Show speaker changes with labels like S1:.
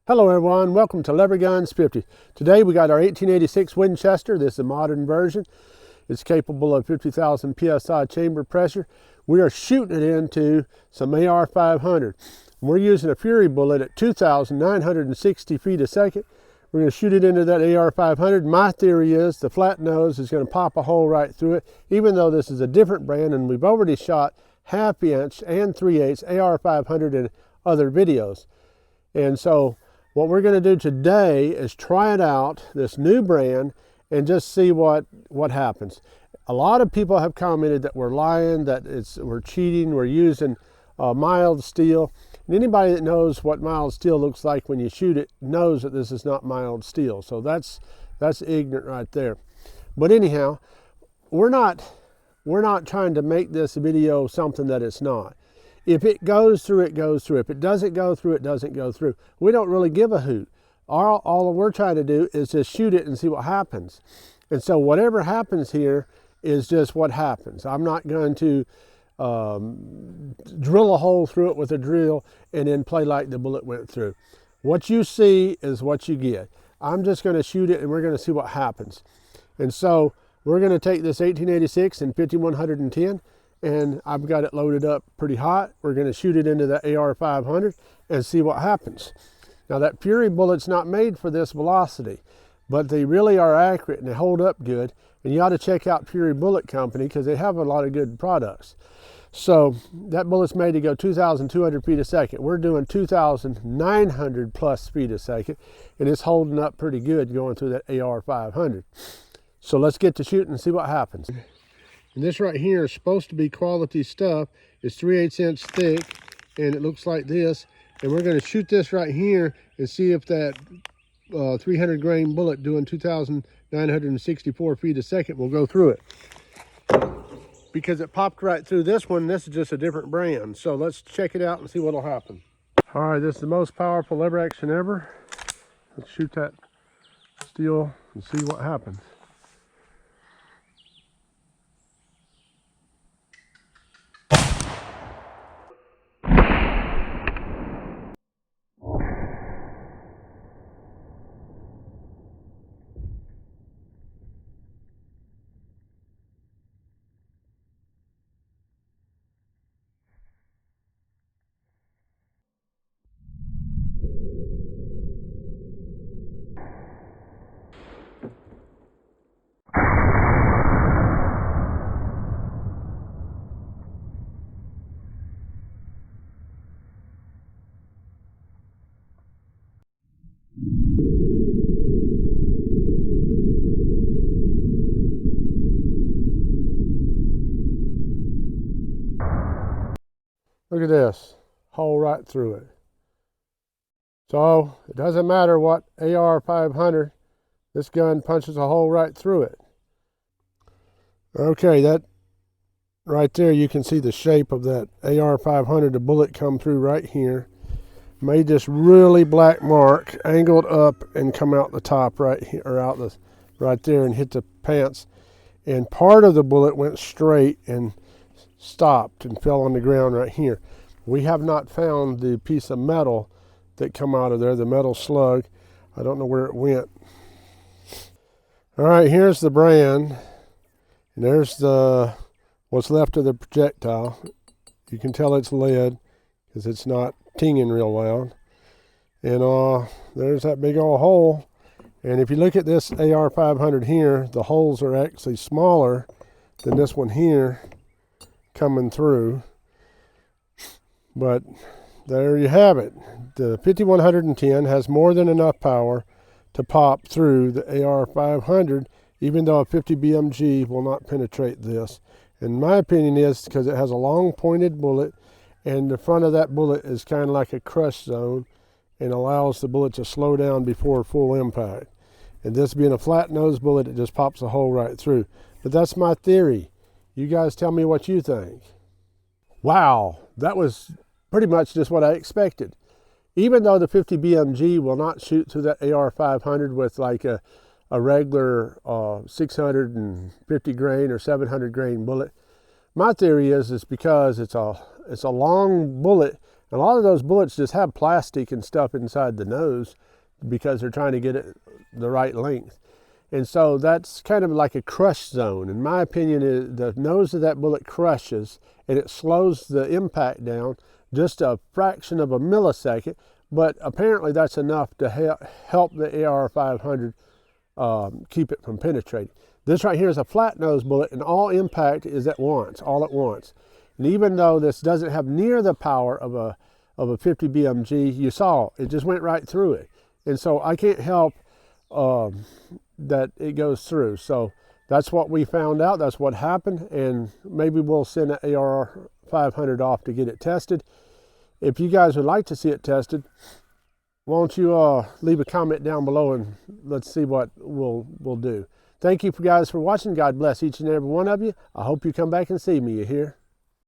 S1: Hello everyone, welcome to Lever Guns 50. Today we got our 1886 Winchester. This is a modern version. It's capable of 50,000 psi chamber pressure. We are shooting it into some AR500. We're using a Fury bullet at 2,960 feet a second. We're going to shoot it into that AR500. My theory is the flat nose is going to pop a hole right through it, even though this is a different brand and we've already shot 1/2 inch and 3/8 AR500 in other videos. And so what we're going to do today is try it out, this new brand, and just see what happens. A lot of people have commented that we're lying, that we're cheating, we're using mild steel. And anybody that knows what mild steel looks like when you shoot it knows that this is not mild steel. So that's ignorant right there. But anyhow, we're not trying to make this video something that it's not. If it goes through, it goes through. If it doesn't go through, it doesn't go through. We don't really give a hoot. All we're trying to do is just shoot it and see what happens. And so whatever happens here is just what happens. I'm not going to drill a hole through it with a drill and then play like the bullet went through. What you see is what you get. I'm just going to shoot it and we're going to see what happens. And so we're going to take this 1886 and 5110, and I've got it loaded up pretty hot. We're going to shoot it into the AR500 and see what happens. Now that Fury bullet's not made for this velocity, but they really are accurate and they hold up good. And you ought to check out Fury Bullet Company because they have a lot of good products. So that bullet's made to go 2,200 feet a second. We're doing 2,900 plus feet a second, and it's holding up pretty good going through that AR500. So let's get to shooting and see what happens. And this right here is supposed to be quality stuff. It's 3/8 inch thick, and it looks like this. And we're going to shoot this right here and see if that 300 grain bullet doing 2,964 feet a second will go through it. Because it popped right through this one. This is just a different brand. So let's check it out and see what'll happen. All right, this is the most powerful lever action ever. Let's shoot that steel and see what happens. Look at this, hole right through it. So it doesn't matter what AR500, this gun punches a hole right through it. Okay, that right there, you can see the shape of that AR500, the bullet come through right here. Made this really black mark, angled up and come out the top right here, or out the right there and hit the pants. And part of the bullet went straight and stopped and fell on the ground right here. We have not found the piece of metal that come out of there, the metal slug. I don't know where it went. All right, here's the brand, and there's what's left of the projectile. You can tell it's lead because it's not tinging real loud. And there's that big old hole. And if you look at this AR500 here, the holes are actually smaller than this one here coming through. But there you have it. The 5110 has more than enough power to pop through the AR500, even though a 50 BMG will not penetrate this. And my opinion is because it has a long pointed bullet, and the front of that bullet is kind of like a crush zone and allows the bullet to slow down before full impact. And this being a flat nose bullet, it just pops a hole right through. But that's my theory. You guys tell me what you think. Wow, that was pretty much just what I expected. Even though the 50 BMG will not shoot through that AR500 with like a regular 650 grain or 700 grain bullet, my theory is because it's a long bullet A lot of those bullets just have plastic and stuff inside the nose because they're trying to get it the right length. And so that's kind of like a crush zone. In my opinion, the nose of that bullet crushes and it slows the impact down just a fraction of a millisecond, but apparently that's enough to help the AR500 keep it from penetrating. This right here is a flat nose bullet, and all impact is at once, all at once. And even though this doesn't have near the power of a 50 BMG, you saw it just went right through it. And so I can't help that it goes through. So that's what we found out. That's what happened. And maybe we'll send an AR500 off to get it tested. If you guys would like to see it tested, why don't you leave a comment down below and let's see what we'll do. Thank you guys for watching. God bless each and every one of you. I hope you come back and see me, you hear?